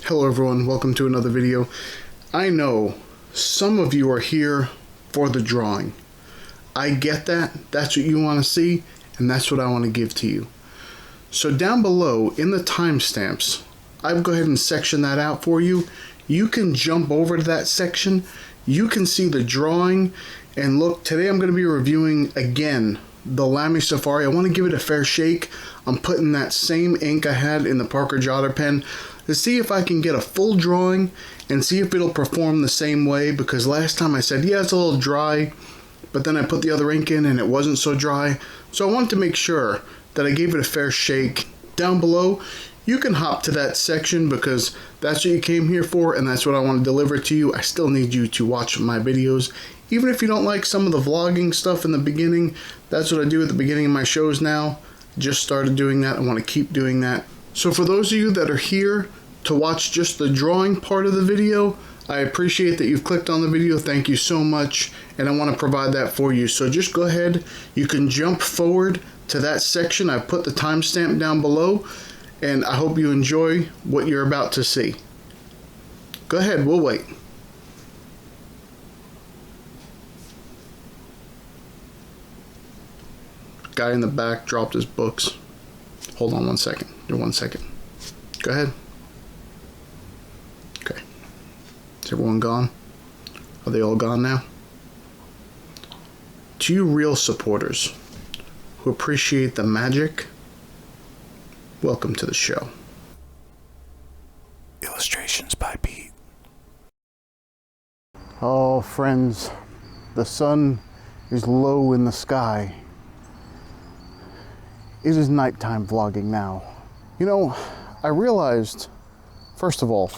Hello everyone, welcome to another video. I know some of you are here for the drawing. I get that, that's what you want to see, and that's what I want to give to you. So down below in the timestamps, I've go ahead and section that out for you. You can jump over to that section, you can see the drawing, and look, today I'm going to be reviewing again the Lamy Safari. I want to give it a fair shake. I'm putting that same ink I had in the Parker Jotter pen to see if I can get a full drawing and see if it'll perform the same way, because last time I said, yeah, it's a little dry, but then I put the other ink in and it wasn't so dry. So I wanted to make sure that I gave it a fair shake. Down below, you can hop to that section because that's what you came here for and that's what I want to deliver to you. I still need you to watch my videos. Even if you don't like some of the vlogging stuff in the beginning, that's what I do at the beginning of my shows now. Just started doing that. I want to keep doing that. So for those of you that are here to watch just the drawing part of the video, I appreciate that you've clicked on the video. Thank you so much. And I want to provide that for you. So just go ahead. You can jump forward to that section. I put the timestamp down below. And I hope you enjoy what you're about to see. Go ahead. We'll wait. Guy in the back dropped his books. Hold on 1 second. Do 1 second. Go ahead. Okay. Is everyone gone? Are they all gone now? To you real supporters who appreciate the magic, welcome to the show. Illustrations by Pete. Oh, friends, the sun is low in the sky. It is nighttime vlogging now. You know, I realized, first of all,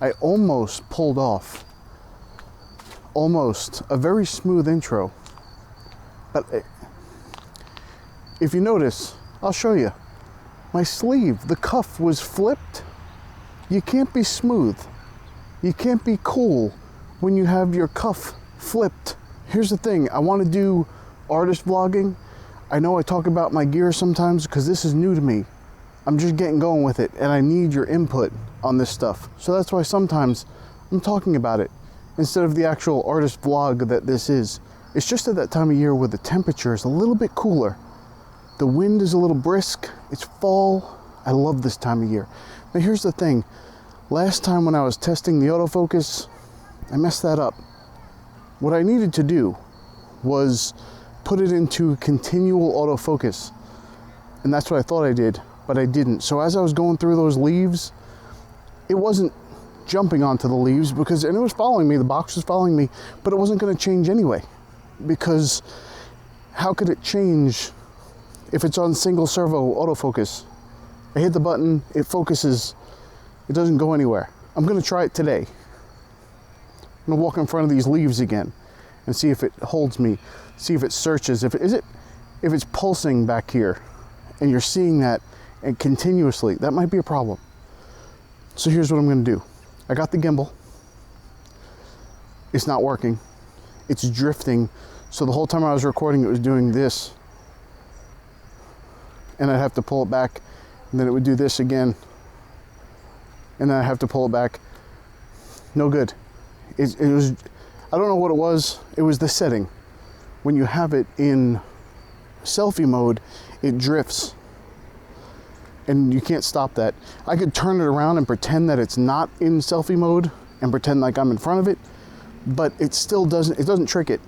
I almost pulled off a very smooth intro. But if you notice, I'll show you. My sleeve, the cuff was flipped. You can't be smooth. You can't be cool when you have your cuff flipped. Here's the thing, I want to do artist vlogging. I know I talk about my gear sometimes because this is new to me. I'm just getting going with it and I need your input on this stuff. So that's why sometimes I'm talking about it instead of the actual artist vlog that this is. It's just at that time of year where the temperature is a little bit cooler. The wind is a little brisk. It's fall. I love this time of year. Now here's the thing. Last time when I was testing the autofocus, I messed that up. What I needed to do was put it into continual autofocus. And that's what I thought I did, but I didn't. So as I was going through those leaves, it wasn't jumping onto the leaves and it was following me, the box was following me, but it wasn't gonna change anyway. Because how could it change if it's on single servo autofocus? I hit the button, it focuses, it doesn't go anywhere. I'm gonna try it today. I'm gonna walk in front of these leaves again and see if it holds me, see if it searches, if it's pulsing back here and you're seeing that and continuously, that might be a problem. So here's what I'm gonna do. I got the gimbal. It's not working. It's drifting. So the whole time I was recording, it was doing this. And I'd have to pull it back and then it would do this again. And then I have to pull it back. No good. It was, I don't know what it was. It was the setting. When you have it in selfie mode, it drifts. And you can't stop that. I could turn it around and pretend that it's not in selfie mode and pretend like I'm in front of it, but it still doesn't trick it.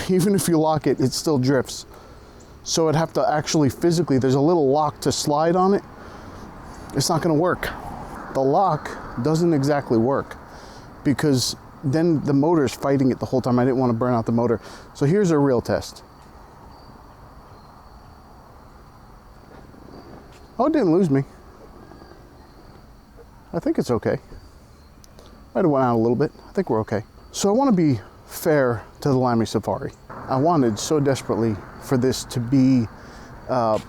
Even if you lock it, it still drifts. So I'd have to actually physically, there's a little lock to slide on it. It's not gonna work. The lock doesn't exactly work because then the motor's fighting it the whole time. I didn't want to burn out the motor. So here's a real test. Oh, it didn't lose me. I think it's okay. Might have went out a little bit. I think we're okay. So I want to be fair to the Lamy Safari. I wanted so desperately for this to be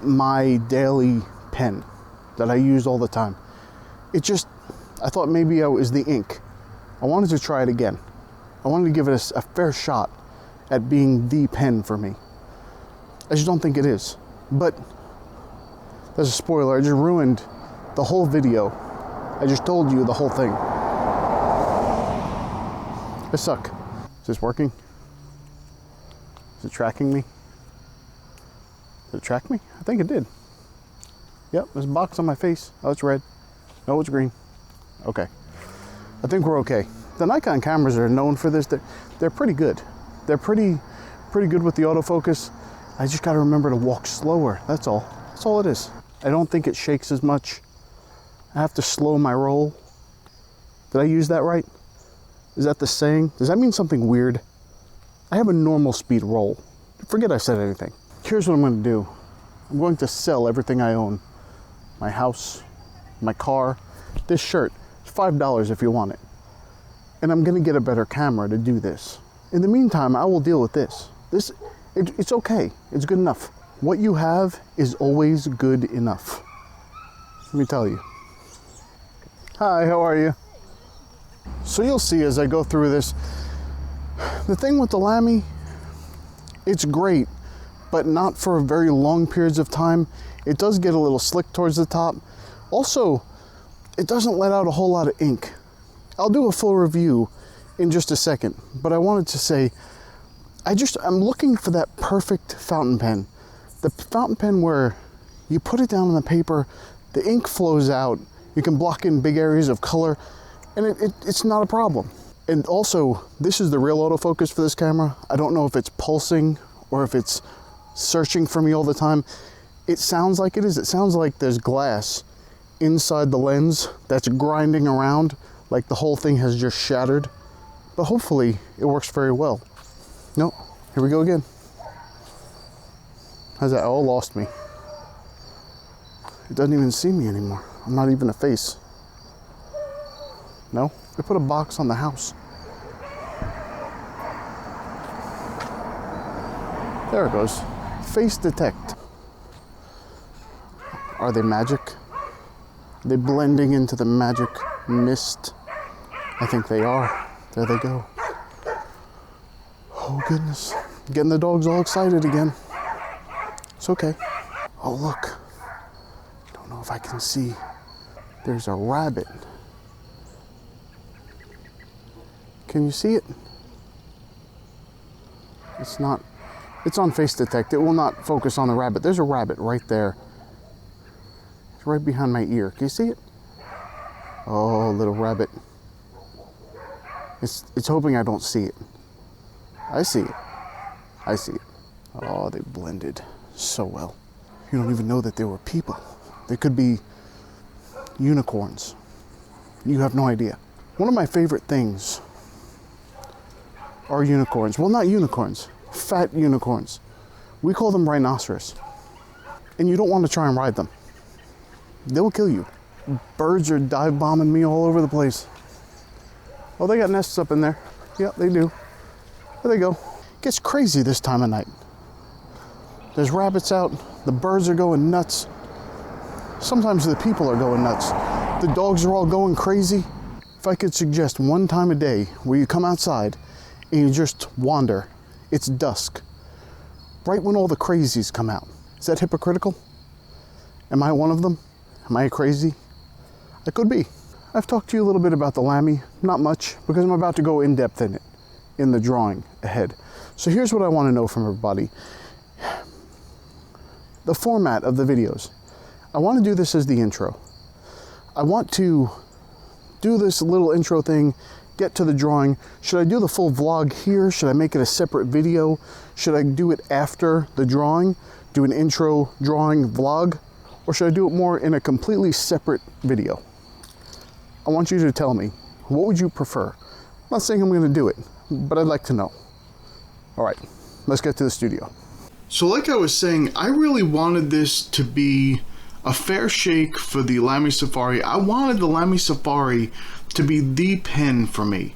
my daily pen that I use all the time. I thought maybe it was the ink. I wanted to try it again. I wanted to give it a fair shot at being the pen for me. I just don't think it is. But that's a spoiler. I just ruined the whole video I just told you the whole thing. I suck. Is this working? Is it tracking me? Did it track me? I think it did. Yep, there's a box on my face. Oh, it's red. No, it's green. Okay. I think we're okay. The Nikon cameras are known for this. They're pretty good. They're pretty good with the autofocus. I just got to remember to walk slower. That's all. That's all it is. I don't think it shakes as much. I have to slow my roll. Did I use that right? Is that the saying? Does that mean something weird? I have a normal speed roll. Forget I said anything. Here's what I'm going to do. I'm going to sell everything I own. My house, my car, this shirt. It's $5 if you want it. And I'm going to get a better camera to do this. In the meantime, I will deal with this. It's okay. It's good enough. What you have is always good enough. Let me tell you. Hi, how are you? So you'll see as I go through this, the thing with the Lamy, it's great, but not for very long periods of time. It does get a little slick towards the top. Also, it doesn't let out a whole lot of ink. I'll do a full review in just a second, but I wanted to say, I'm looking for that perfect fountain pen. The fountain pen where you put it down on the paper, the ink flows out, you can block in big areas of color, and it's not a problem. And also, this is the real autofocus for this camera. I don't know if it's pulsing or if it's searching for me all the time. It sounds like it is. It sounds like there's glass inside the lens that's grinding around, like the whole thing has just shattered. But hopefully it works very well. No, here we go again. How's that? Oh, lost me. It doesn't even see me anymore. I'm not even a face. No, they put a box on the house. There it goes. Face detect. Are they magic? Are they blending into the magic mist? I think they are. There they go. Oh goodness. Getting the dogs all excited again. It's okay. Oh look. Don't know if I can see. There's a rabbit. Can you see it? It's not. It's on face detect. It will not focus on the rabbit. There's a rabbit right there. It's right behind my ear. Can you see it? Oh, little rabbit. It's hoping I don't see it. I see it. I see it. Oh, they blended so well. You don't even know that they were people. They could be unicorns. You have no idea. One of my favorite things are unicorns. Well, not unicorns. Fat unicorns. We call them rhinoceros. And you don't want to try and ride them. They will kill you. Birds are dive bombing me all over the place. Oh, they got nests up in there. Yep, they do. There they go. It gets crazy this time of night. There's rabbits out. The birds are going nuts. Sometimes the people are going nuts. The dogs are all going crazy. If I could suggest one time a day where you come outside and you just wander, it's dusk. Right when all the crazies come out. Is that hypocritical? Am I one of them? Am I crazy? I could be. I've talked to you a little bit about the Lamy, not much, because I'm about to go in depth in it, in the drawing ahead. So here's what I want to know from everybody. The format of the videos. I want to do this as the intro. I want to do this little intro thing, get to the drawing. Should I do the full vlog here? Should I make it a separate video? Should I do it after the drawing? Do an intro drawing vlog? Or should I do it more in a completely separate video? I want you to tell me, what would you prefer? I'm not saying I'm going to do it, but I'd like to know. All right, let's get to the studio. So like I was saying, I really wanted this to be a fair shake for the Lamy Safari. I wanted the Lamy Safari to be the pen for me.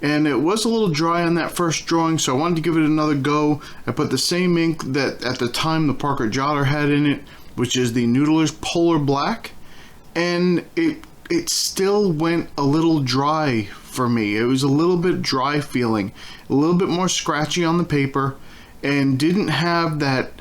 And it was a little dry on that first drawing, so I wanted to give it another go. I put the same ink that at the time the Parker Jotter had in it, which is the Noodler's Polar Black, and it still went a little dry for me. It was a little bit dry feeling, a little bit more scratchy on the paper, and didn't have that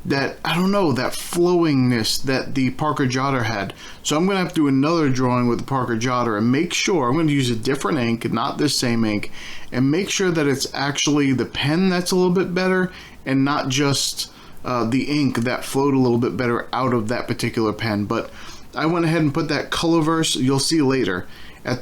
that, I don't know, that flowingness that the Parker Jotter had. So I'm going to have to do another drawing with the Parker Jotter and make sure, I'm going to use a different ink, not this same ink, and make sure that it's actually the pen that's a little bit better and not just the ink that flowed a little bit better out of that particular pen. But I went ahead and put that Colorverse, you'll see later,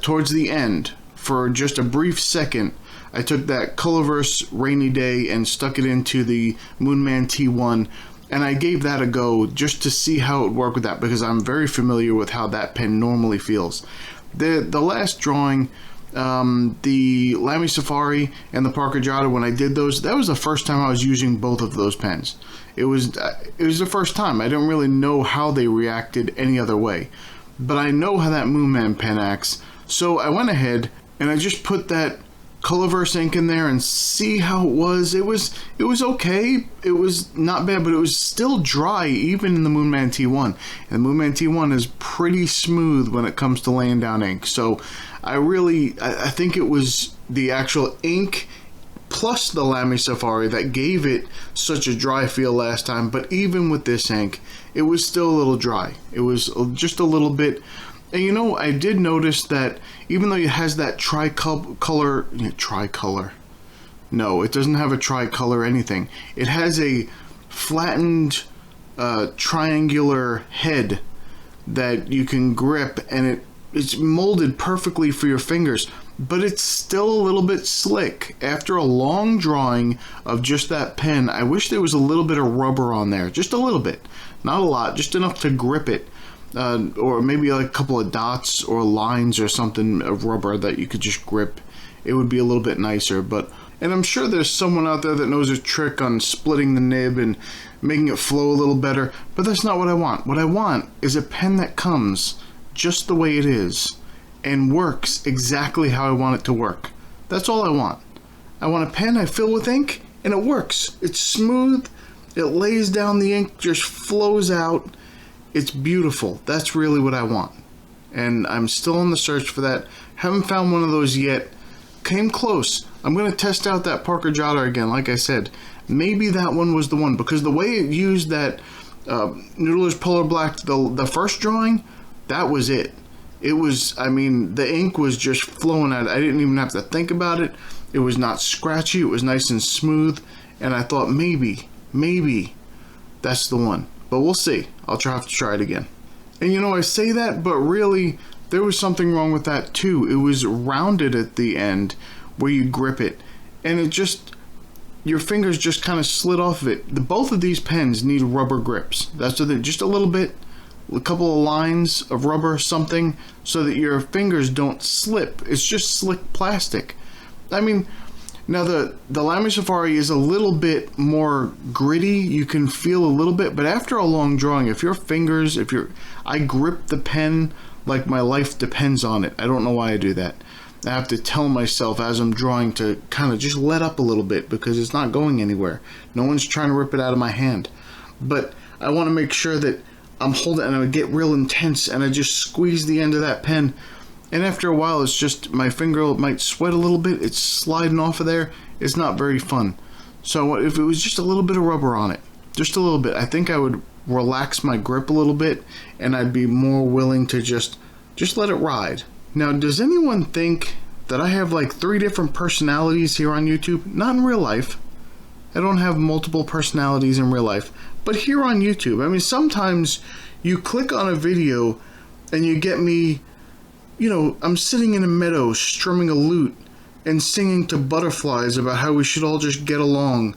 towards the end. For just a brief second, I took that Colorverse Rainy Day and stuck it into the Moonman T1, and I gave that a go just to see how it would work with that, because I'm very familiar with how that pen normally feels. The last drawing, the Lamy Safari and the Parker Jotter, when I did those, that was the first time I was using both of those pens. It was the first time. I don't really know how they reacted any other way, but I know how that Moonman pen acts. So I went ahead and I just put that Colorverse ink in there and see how it was. It was okay. It was not bad, but it was still dry even in the Moonman T1. And the Moonman T1 is pretty smooth when it comes to laying down ink. So I think it was the actual ink plus the Lamy Safari that gave it such a dry feel last time. But even with this ink, it was still a little dry. It was just a little bit. And you know, I did notice that even though it has that tricolor, no, it doesn't have a tricolor anything. It has a flattened triangular head that you can grip, and it's molded perfectly for your fingers, but it's still a little bit slick. After a long drawing of just that pen, I wish there was a little bit of rubber on there, just a little bit, not a lot, just enough to grip it. Or maybe like a couple of dots or lines or something of rubber that you could just grip. It would be a little bit nicer. And I'm sure there's someone out there that knows a trick on splitting the nib and making it flow a little better, but that's not what I want. What I want is a pen that comes just the way it is and works exactly how I want it to work. That's all I want. I want a pen I fill with ink and it works. It's smooth, it lays down the ink, just flows out. It's beautiful. That's really what I want. And I'm still on the search for that. Haven't found one of those yet. Came close. I'm going to test out that Parker Jotter again. Like I said, maybe that one was the one, because the way it used that Noodler's Polar Black, the first drawing, that was it. It was, I mean, the ink was just flowing out. I didn't even have to think about it. It was not scratchy. It was nice and smooth. And I thought maybe that's the one. But we'll see. I'll have to try it again. And you know, I say that, but really, there was something wrong with that too. It was rounded at the end where you grip it. And it just, your fingers just kind of slid off of it. Both of these pens need rubber grips. That's what just a little bit, a couple of lines of rubber, something, so that your fingers don't slip. It's just slick plastic. I mean, now the Lamy Safari is a little bit more gritty. You can feel a little bit, but after a long drawing, I grip the pen like my life depends on it. I don't know why I do that. I have to tell myself as I'm drawing to kind of just let up a little bit, because it's not going anywhere. No one's trying to rip it out of my hand. But I want to make sure that I'm holding, and I get real intense, and I just squeeze the end of that pen. And after a while, it's just, my finger might sweat a little bit. It's sliding off of there. It's not very fun. So if it was just a little bit of rubber on it, just a little bit, I think I would relax my grip a little bit, and I'd be more willing to just let it ride. Now, does anyone think that I have like 3 different personalities here on YouTube? Not in real life. I don't have multiple personalities in real life. But here on YouTube, I mean, sometimes you click on a video and you get me, you know, I'm sitting in a meadow strumming a lute and singing to butterflies about how we should all just get along.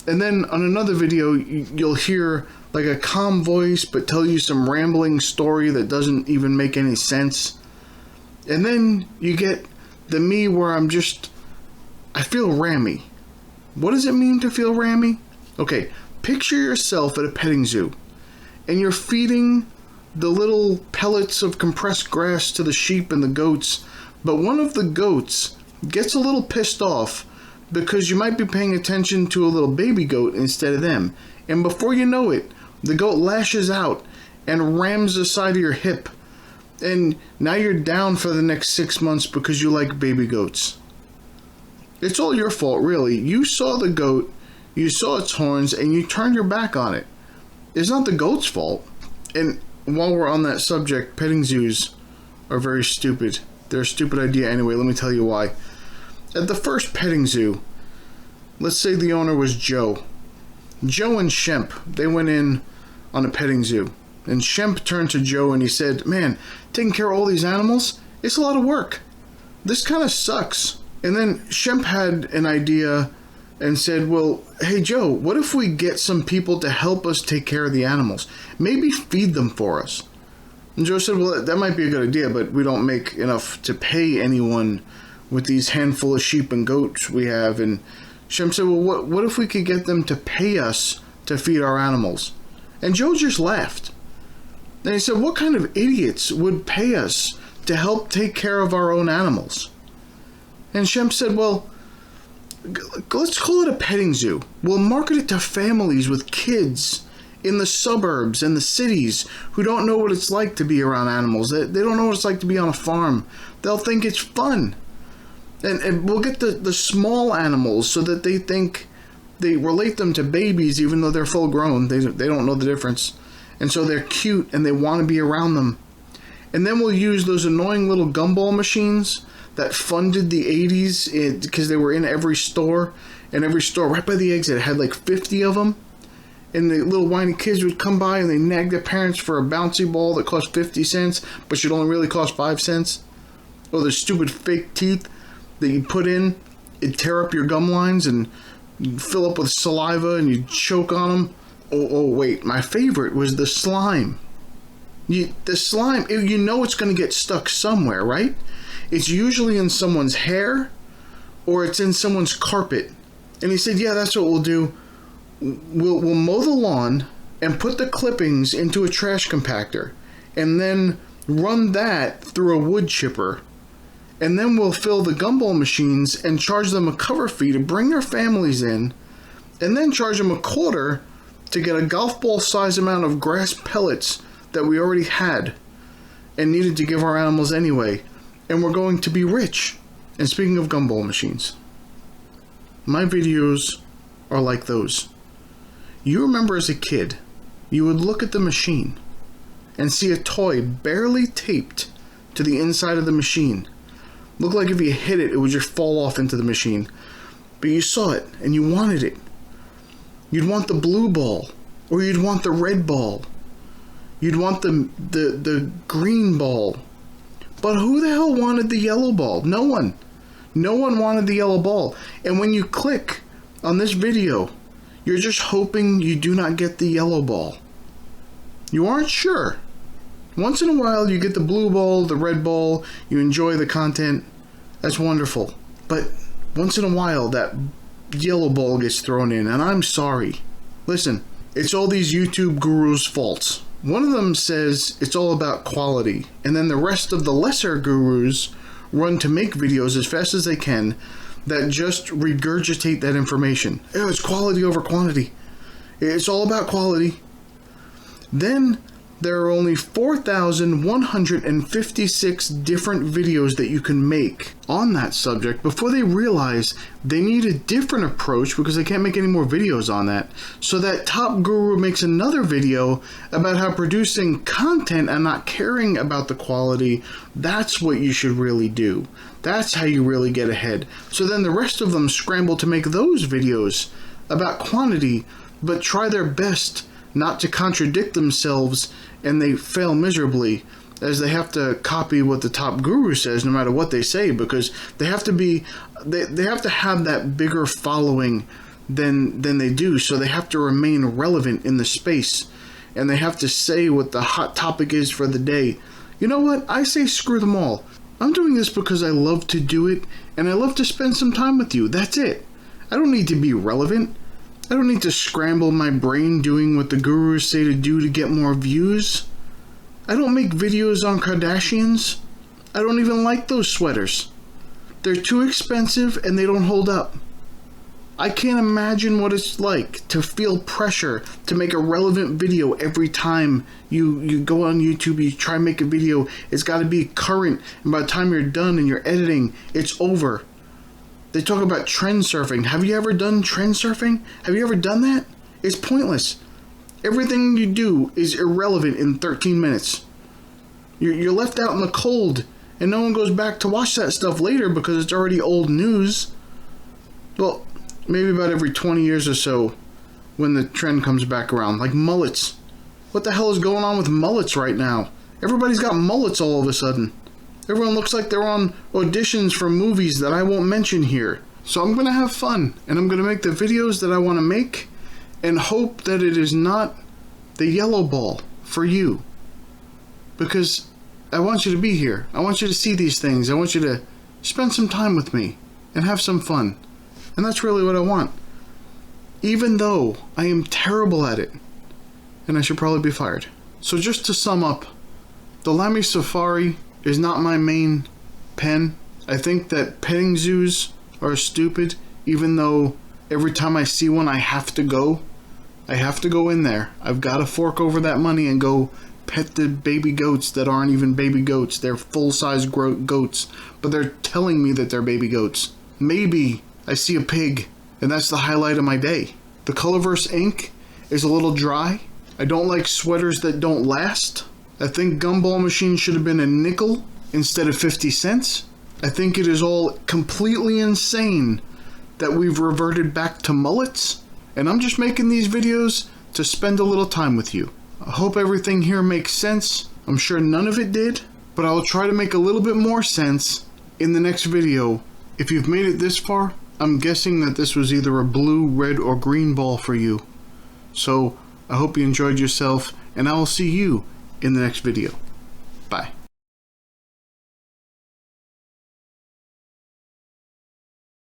And then on another video, you'll hear like a calm voice but tell you some rambling story that doesn't even make any sense. And then you get the me where I feel rammy. What does it mean to feel rammy? Okay, picture yourself at a petting zoo and you're feeding the little pellets of compressed grass to the sheep and the goats, but one of the goats gets a little pissed off because you might be paying attention to a little baby goat instead of them, and before you know it, the goat lashes out and rams the side of your hip, and now you're down for the next 6 months because you like baby goats. It's all your fault, really. You saw the goat, You saw its horns and you turned your back on it. It's not the goat's fault. And while we're on that subject, petting zoos are very stupid. They're a stupid idea anyway. Let me tell you why. At the first petting zoo, let's say the owner was Joe. Joe and Shemp, they went in on a petting zoo. And Shemp turned to Joe and he said, "Man, taking care of all these animals, it's a lot of work. This kind of sucks." And then Shemp had an idea and said, "Well, hey Joe, what if we get some people to help us take care of the animals? Maybe feed them for us." And Joe said, "Well, that might be a good idea, but we don't make enough to pay anyone with these handful of sheep and goats we have." And Shemp said, "Well, what if we could get them to pay us to feed our animals?" And Joe just laughed. And he said, "What kind of idiots would pay us to help take care of our own animals?" And Shemp said, "Well, let's call it a petting zoo. We'll market it to families with kids in the suburbs and the cities who don't know what it's like to be around animals. They don't know what it's like to be on a farm. They'll think it's fun. And we'll get the small animals so that they think they relate them to babies even though they're full grown. They don't know the difference. And so they're cute and they want to be around them. And then we'll use those annoying little gumball machines that funded the 80s because they were in every store. And every store right by the exit had like 50 of them. And the little whiny kids would come by and they nag their parents for a bouncy ball that cost 50 cents but should only really cost 5 cents. Or the stupid fake teeth that you put in, it'd tear up your gum lines and fill up with saliva and you'd choke on them. Oh wait, my favorite was the slime. The slime, you know it's going to get stuck somewhere, right? It's usually in someone's hair or it's in someone's carpet. And he said, "Yeah, that's what we'll do. We'll mow the lawn and put the clippings into a trash compactor and then run that through a wood chipper. And then we'll fill the gumball machines and charge them a cover fee to bring their families in and then charge them $0.25 to get a golf ball size amount of grass pellets that we already had and needed to give our animals anyway. And we're going to be rich." And speaking of gumball machines, my videos are like those. You remember as a kid, you would look at the machine and see a toy barely taped to the inside of the machine. Looked like if you hit it, it would just fall off into the machine. But you saw it and you wanted it. You'd want the blue ball, or you'd want the red ball. You'd want the green ball. But who the hell wanted the yellow ball? No one. No one wanted the yellow ball. And when you click on this video, you're just hoping you do not get the yellow ball. You aren't sure. Once in a while, you get the blue ball, the red ball, you enjoy the content. That's wonderful. But once in a while, that yellow ball gets thrown in, and I'm sorry. Listen, it's all these YouTube gurus' faults. One of them says it's all about quality, and then the rest of the lesser gurus run to make videos as fast as they can that just regurgitate that information. Oh, it's quality over quantity. It's all about quality. Then there are only 4,156 different videos that you can make on that subject before they realize they need a different approach because they can't make any more videos on that. So that top guru makes another video about how producing content and not caring about the quality, that's what you should really do. That's how you really get ahead. So then the rest of them scramble to make those videos about quantity, but try their best not to contradict themselves, and they fail miserably as they have to copy what the top guru says no matter what they say, because they have to be they have to have that bigger following than they do, so they have to remain relevant in the space and they have to say what the hot topic is for the day. You know what? I say screw them all. I'm doing this because I love to do it and I love to spend some time with you. That's it. I don't need to be relevant. I don't need to scramble my brain doing what the gurus say to do to get more views. I don't make videos on Kardashians. I don't even like those sweaters. They're too expensive and they don't hold up. I can't imagine what it's like to feel pressure to make a relevant video every time you go on YouTube, you try and make a video. It's got to be current, and by the time you're done and you're editing, it's over. They talk about trend surfing. Have you ever done trend surfing? Have you ever done that? It's pointless. Everything you do is irrelevant in 13 minutes. You're left out in the cold, and no one goes back to watch that stuff later because it's already old news. Well, maybe about every 20 years or so when the trend comes back around, like mullets. What the hell is going on with mullets right now? Everybody's got mullets all of a sudden. Everyone looks like they're on auditions for movies that I won't mention here. So I'm going to have fun, and I'm going to make the videos that I want to make, and hope that it is not the yellow ball for you. Because I want you to be here. I want you to see these things. I want you to spend some time with me and have some fun. And that's really what I want. Even though I am terrible at it, and I should probably be fired. So just to sum up, the Lamy Safari is not my main pen. I think that petting zoos are stupid, even though every time I see one I have to go. I have to go in there. I've got to fork over that money and go pet the baby goats that aren't even baby goats. They're full-size goats, but they're telling me that they're baby goats. Maybe I see a pig, and that's the highlight of my day. The Colorverse ink is a little dry. I don't like sweaters that don't last. I think Gumball Machine should have been a nickel instead of 50 cents. I think it is all completely insane that we've reverted back to mullets, and I'm just making these videos to spend a little time with you. I hope everything here makes sense. I'm sure none of it did, but I'll try to make a little bit more sense in the next video. If you've made it this far, I'm guessing that this was either a blue, red, or green ball for you. So I hope you enjoyed yourself, and I will see you in the next video.